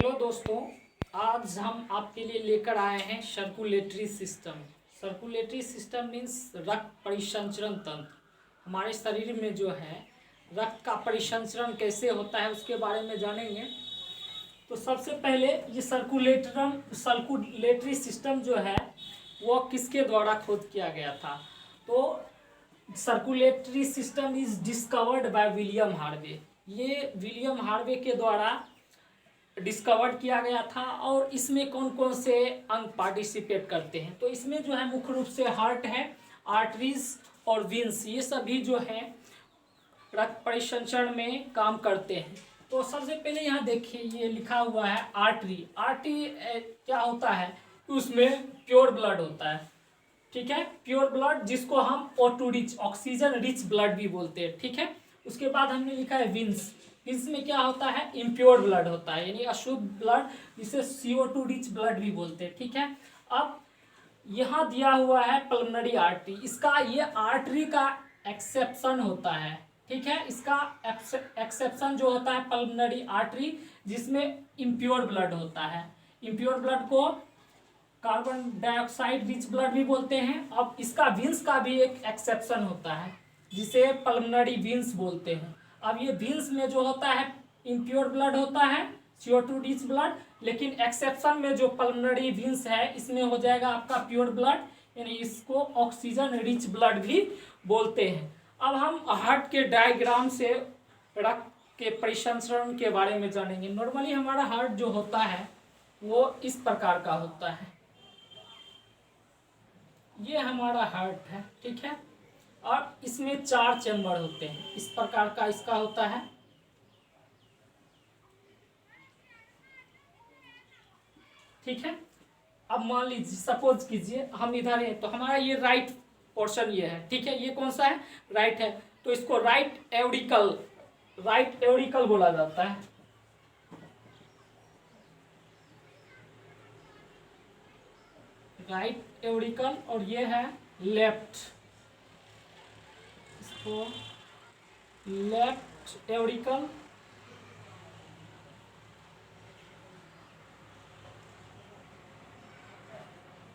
Hello दोस्तों, आज हम आपके लिए लेकर आए हैं circulatory system. Circulatory system means रक्त परिसंचरण तंत्र। हमारे शरीर में जो है रक्त का परिसंचरण कैसे होता है उसके बारे में जानेंगे। तो सबसे पहले ये सर्कुलेटरी सिस्टम जो है वो किसके द्वारा खोज किया गया था। तो circulatory system is discovered by William Harvey. ये विलियम हार्वे के द्वारा डिस्कवर्ड किया गया था। और इसमें कौन कौन से अंग पार्टिसिपेट करते हैं, तो इसमें जो है मुख्य रूप से हार्ट है, आर्टरीज और वेन्स, ये सभी जो है रक्त परिसंचरण में काम करते हैं। तो सबसे पहले यहाँ देखिए ये लिखा हुआ है आर्टरी। आर्टरी क्या होता है, उसमें प्योर ब्लड होता है, ठीक है, प्योर ब्लड, जिसको हम O2 rich, oxygen rich blood भी बोलते हैं, ठीक है। उसके बाद हमने लिखा है विंस। विंस में क्या होता है, इम्प्योर ब्लड होता है, यानी अशुद्ध ब्लड, जिसे CO2 रिच ब्लड भी बोलते हैं, ठीक है। अब यहाँ दिया हुआ है पल्मोनरी आर्टरी। इसका ये आर्टरी का एक्सेप्शन होता है, ठीक है। इसका एक्सेप्शन जो होता है पल्मोनरी आर्टरी, जिसमें इम्प्योर ब्लड होता है। इम्प्योर ब्लड को कार्बन डाइऑक्साइड रिच ब्लड भी बोलते हैं। अब इसका विंस का भी एक एक्सेप्शन होता है, जिसे पल्मोनरी विंस बोलते हैं। अब ये विंस में जो होता है इम्प्योर ब्लड होता है, CO2 रिच ब्लड, लेकिन एक्सेप्शन में जो पल्मोनरी विंस है इसमें हो जाएगा आपका प्योर ब्लड, यानी इसको ऑक्सीजन रिच ब्लड भी बोलते हैं। अब हम हार्ट के डायग्राम से रक्त के परिसंचरण के बारे में जानेंगे। नॉर्मली हमारा हार्ट जो होता है वो इस प्रकार का होता है, ये हमारा हार्ट है, ठीक है। और इसमें 4 चैम्बर होते हैं, इस प्रकार का इसका होता है, ठीक है। अब मान लीजिए, सपोज कीजिए हम इधर है, तो हमारा ये राइट पोर्शन ये है, ठीक है। ये कौन सा है, राइट है, तो इसको राइट एवरिकल बोला जाता है। राइट एवरिकल, और ये है लेफ्ट, इसको लेफ्ट एवरिकल,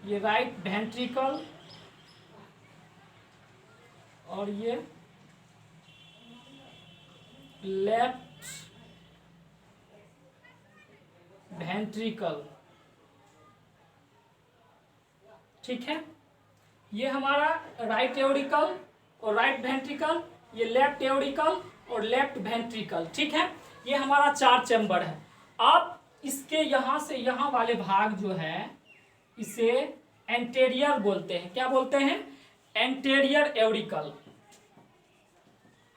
ये राइट वेंट्रिकल, और ये लेफ्ट वेंट्रिकल, ठीक है। ये हमारा राइट एवरिकल और राइट वेंट्रिकल, ये लेफ्ट एवरिकल और लेफ्ट वेंट्रिकल, ठीक है। ये हमारा 4 चैम्बर है। अब इसके यहाँ से यहाँ वाले भाग जो है इसे एंटेरियर बोलते हैं। क्या बोलते हैं, एंटेरियर एवरिकल,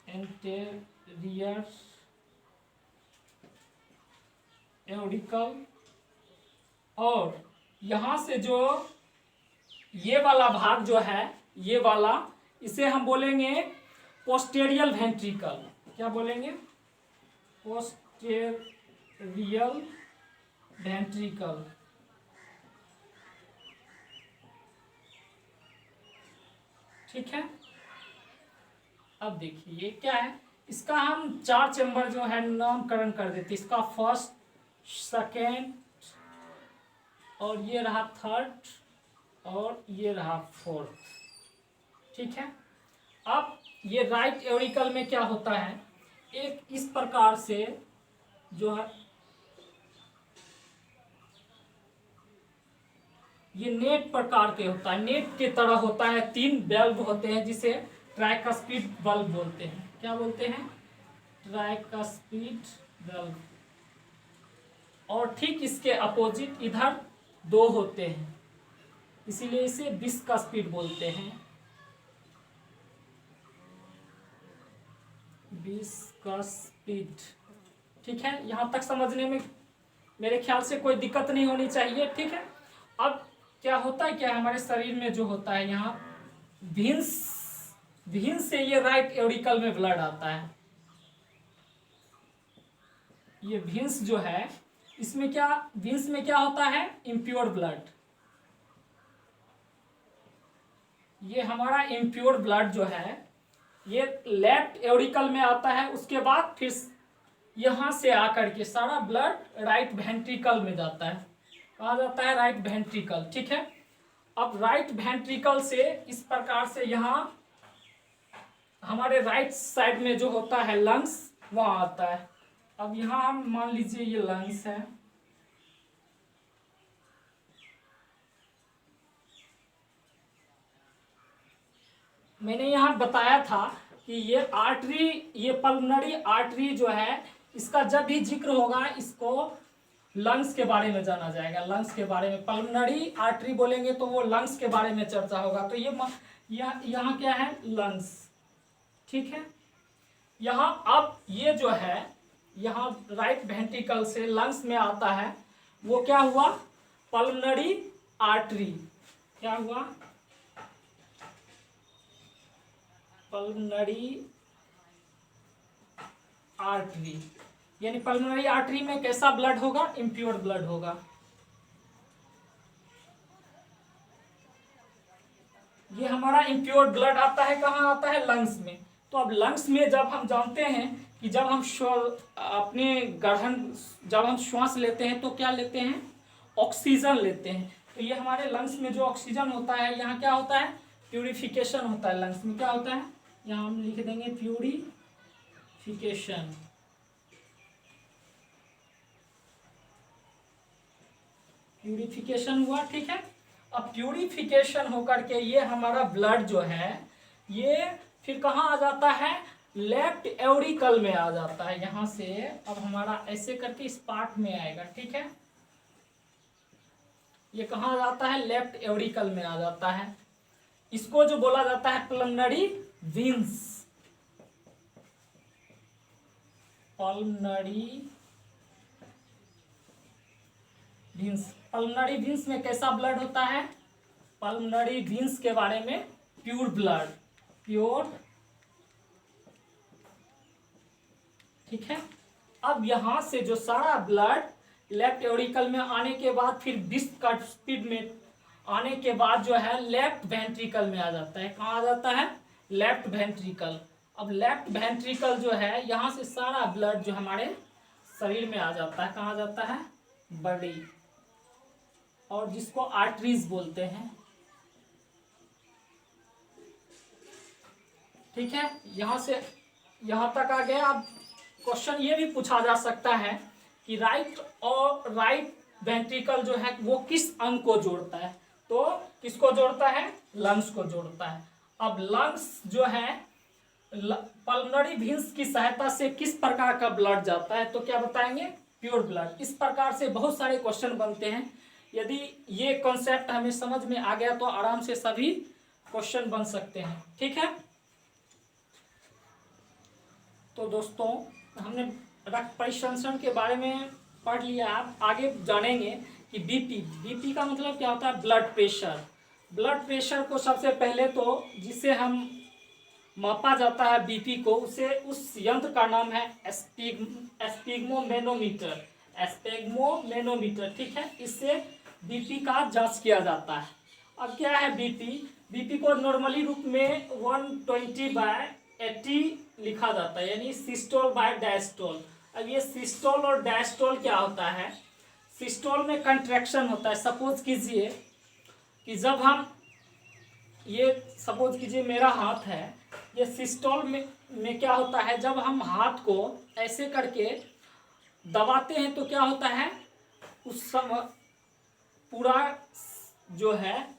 एंटेरियर एवरिकल। और यहाँ से जो ये वाला भाग जो है, ये वाला, इसे हम बोलेंगे पोस्टेरियल वेंट्रिकल। क्या बोलेंगे, पोस्टेरियल वेंट्रिकल, ठीक है। अब देखिए ये क्या है, इसका हम 4 चैम्बर जो है नामकरण कर देते। इसका फर्स्ट, सेकेंड, और ये रहा थर्ड, और ये रहा फोर्थ, ठीक है। अब ये राइट एवरिकल में क्या होता है, एक इस प्रकार से जो है ये नेट प्रकार के होता है, नेट के तरह होता है। 3 बल्ब होते हैं, जिसे ट्राइकस्पिड बल्ब बोलते हैं। क्या बोलते हैं, ट्राइकस्पिड बल्ब। और ठीक इसके अपोजिट इधर 2 होते हैं, इसीलिए इसे बिस्कस्पिड बोलते हैं, बिस्कस्पिड, ठीक है। यहां तक समझने में मेरे ख्याल से कोई दिक्कत नहीं होनी चाहिए, ठीक है। अब क्या होता है, क्या हमारे शरीर में जो होता है, यहाँ विंस से ये राइट एवरिकल में ब्लड आता है। ये विंस जो है, इसमें क्या, विंस में क्या होता है, इम्प्योर ब्लड। ये हमारा इम्प्योर ब्लड जो है ये लेफ्ट एवरिकल में आता है। उसके बाद फिर यहाँ से आकर के सारा ब्लड राइट वेंट्रिकल में जाता है, कहा जाता है राइट वेंट्रिकल। ठीक है, अब राइट वेंट्रिकल से इस प्रकार से यहाँ हमारे राइट साइड में जो होता है लंग्स, वहाँ आता है। अब यहाँ हम मान लीजिए ये लंग्स है, मैंने यहाँ बताया था कि ये आर्टरी, ये पल्मोनरी आर्टरी जो है, इसका जब भी जिक्र होगा इसको लंग्स के बारे में जाना जाएगा। लंग्स के बारे में पल्मोनरी आर्टरी बोलेंगे तो वो लंग्स के बारे में चर्चा होगा। तो ये यहाँ क्या है, लंग्स। ठीक है, यहाँ अब ये जो है यहाँ राइट वेंट्रिकल से लंग्स में आता है, वो क्या हुआ, पल्मोनरी आर्टरी। क्या हुआ, पल्मोनरी आर्टरी। यानी पल्मोनरी आर्टरी में कैसा ब्लड होगा, इम्प्योर ब्लड होगा। ये हमारा इम्प्योर ब्लड आता है, कहाँ आता है, लंग्स में। तो अब लंग्स में जब हम जानते हैं कि जब हम अपने गढ़न, जब हम श्वास लेते हैं तो क्या लेते हैं, ऑक्सीजन लेते हैं। तो ये हमारे लंग्स में जो ऑक्सीजन होता है, यहाँ क्या होता है, प्यूरिफिकेशन होता है। लंग्स में क्या होता है, यहाँ हम लिख देंगे प्यूरिफिकेशन। प्यूरिफिकेशन हुआ। ठीक है, अब प्यूरिफिकेशन होकर के ये हमारा ब्लड जो है ये फिर कहाँ आ जाता है, लेफ्ट एवरिकल में आ जाता है। यहाँ से अब हमारा ऐसे करके इस पार्ट में आएगा। ठीक है, ये कहाँ आ जाता है, लेफ्ट एवरिकल में आ जाता है। इसको जो बोला जाता है pulmonary veins. Pulmonary veins, pulmonary veins में कैसा ब्लड होता है, पल्मोनरी वेन्स के बारे में प्योर ब्लड, प्योर। ठीक है, अब यहां से जो सारा ब्लड लेफ्ट एवरिकल में आने के बाद फिर 20 का स्पीड में आने के बाद जो है लेफ्ट वेंट्रिकल में आ जाता है। कहाँ आ जाता है, लेफ्ट वेंट्रिकल। अब लेफ्ट वेंट्रिकल जो है यहाँ से सारा ब्लड जो हमारे शरीर में आ जाता है, कहाँ आ जाता है, बॉडी, और जिसको आर्टरीज बोलते हैं। ठीक है, यहाँ से यहाँ तक आ गया। अब क्वेश्चन ये भी पूछा जा सकता है कि राइट वेंट्रिकल जो है वो किस अंग को जोड़ता है, तो किसको जोड़ता है, लंग्स को जोड़ता है। अब लंग्स जो है पल्मोनरी वेन्स की सहायता से किस प्रकार का ब्लड जाता है, तो क्या बताएंगे, प्योर ब्लड। इस प्रकार से बहुत सारे क्वेश्चन बनते हैं। यदि ये कॉन्सेप्ट हमें समझ में आ गया तो आराम से सभी क्वेश्चन बन सकते हैं। ठीक है, तो दोस्तों हमने रक्त परिसंचरण के बारे में पढ़ लिया। आप आगे जानेंगे कि बीपी का मतलब क्या होता है, ब्लड प्रेशर। ब्लड प्रेशर को सबसे पहले तो जिसे हम मापा जाता है बीपी को, उसे उस यंत्र का नाम है एस्पिग्मोमेनोमीटर। एस्पिग्मोमेनोमीटर। ठीक है, इससे बीपी का जांच किया जाता है। अब क्या है बीपी को नॉर्मली रूप में 120/80 लिखा जाता है, यानी सिस्टोल बाय डायस्टोल। अब ये सिस्टोल और डायस्टोल क्या होता है, सिस्टोल में कंट्रैक्शन होता है। सपोज कीजिए कि जब हम सपोज कीजिए मेरा हाथ है, ये सिस्टोल में क्या होता है, जब हम हाथ को ऐसे करके दबाते हैं तो क्या होता है, उस समय पूरा जो है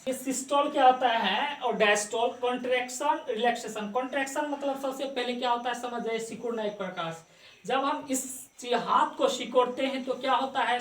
ये सिस्टोल क्या होता है, और डायस्टोल कॉन्ट्रैक्शन रिलैक्सेशन। कॉन्ट्रैक्शन मतलब सबसे पहले क्या होता है, समझ जाए, सिकुड़ना एक प्रकार से। जब हम इस हाथ को सिकोड़ते हैं तो क्या होता है,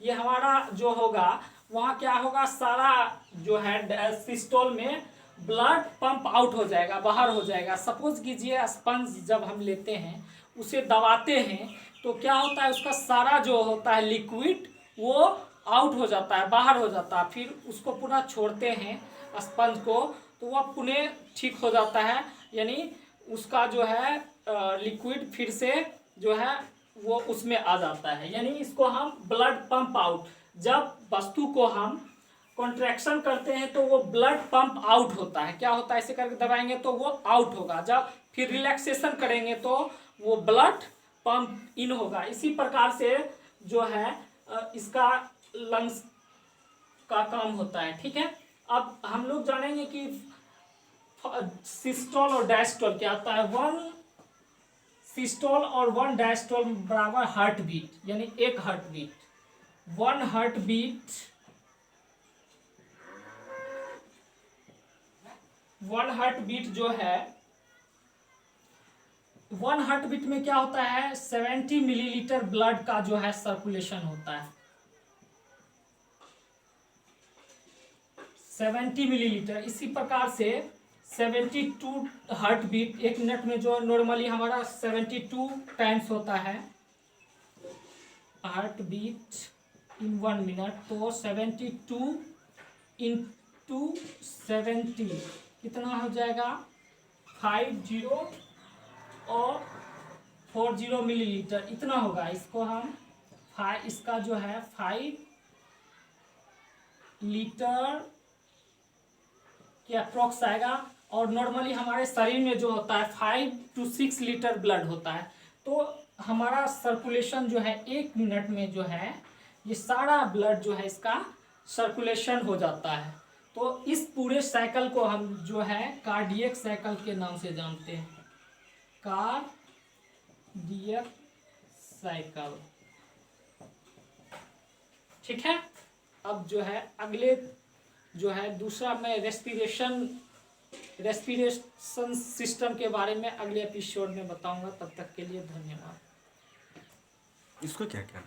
ये हमारा जो होगा वहाँ क्या होगा, सारा जो है सिस्टोल में ब्लड पंप आउट हो जाएगा, बाहर हो जाएगा। सपोज कीजिए स्पंज जब हम लेते हैं उसे दबाते हैं तो क्या होता है, उसका सारा जो होता है लिक्विड वो आउट हो जाता है, बाहर हो जाता है। फिर उसको पुनः छोड़ते हैं स्पंज को तो वह पुनः ठीक हो जाता है, यानी उसका जो है लिक्विड फिर से जो है वो उसमें आ जाता है। यानी इसको हम ब्लड पंप आउट, जब वस्तु को हम कॉन्ट्रैक्शन करते हैं तो वो ब्लड पंप आउट होता है। क्या होता है, ऐसे करके दबाएंगे तो वो आउट होगा, जब फिर रिलैक्सेशन करेंगे तो वो ब्लड पंप इन होगा। इसी प्रकार से जो है इसका लंग्स का काम होता है। ठीक है, अब हम लोग जानेंगे कि सिस्टोल और डायस्टोल क्या होता है। 1 सिस्टोल और 1 डायस्टोल बराबर हार्ट बीट, यानी एक heartbeat. 1 heartbeat 1 heartbeat जो है, 1 हार्ट बीट में क्या होता है, 70 मिलीलीटर ब्लड का जो है सर्कुलेशन होता है। 70 मिलीलीटर। इसी प्रकार से 72 हार्ट बीट, एक मिनट में जो नॉर्मली हमारा 72 टाइम्स होता है हार्ट बीट इन 1 मिनट, तो 72 इंटू 70 कितना हो जाएगा, 50 और 40 मिलीलीटर इतना होगा। इसको हम इसका जो है 5 लीटर के अप्रोक्स आएगा। और नॉर्मली हमारे शरीर में जो होता है 5 to 6 लीटर ब्लड होता है। तो हमारा सर्कुलेशन जो है 1 मिनट में जो है ये सारा ब्लड जो है इसका सर्कुलेशन हो जाता है। तो इस पूरे साइकिल को हम जो है कार्डियक साइकिल के नाम से जानते हैं, कार्डियक साइकिल। ठीक है, अब जो है अगले जो है दूसरा मैं रेस्पिरेशन सिस्टम के बारे में अगले एपिसोड में बताऊंगा। तब तक के लिए धन्यवाद। इसको क्या क्या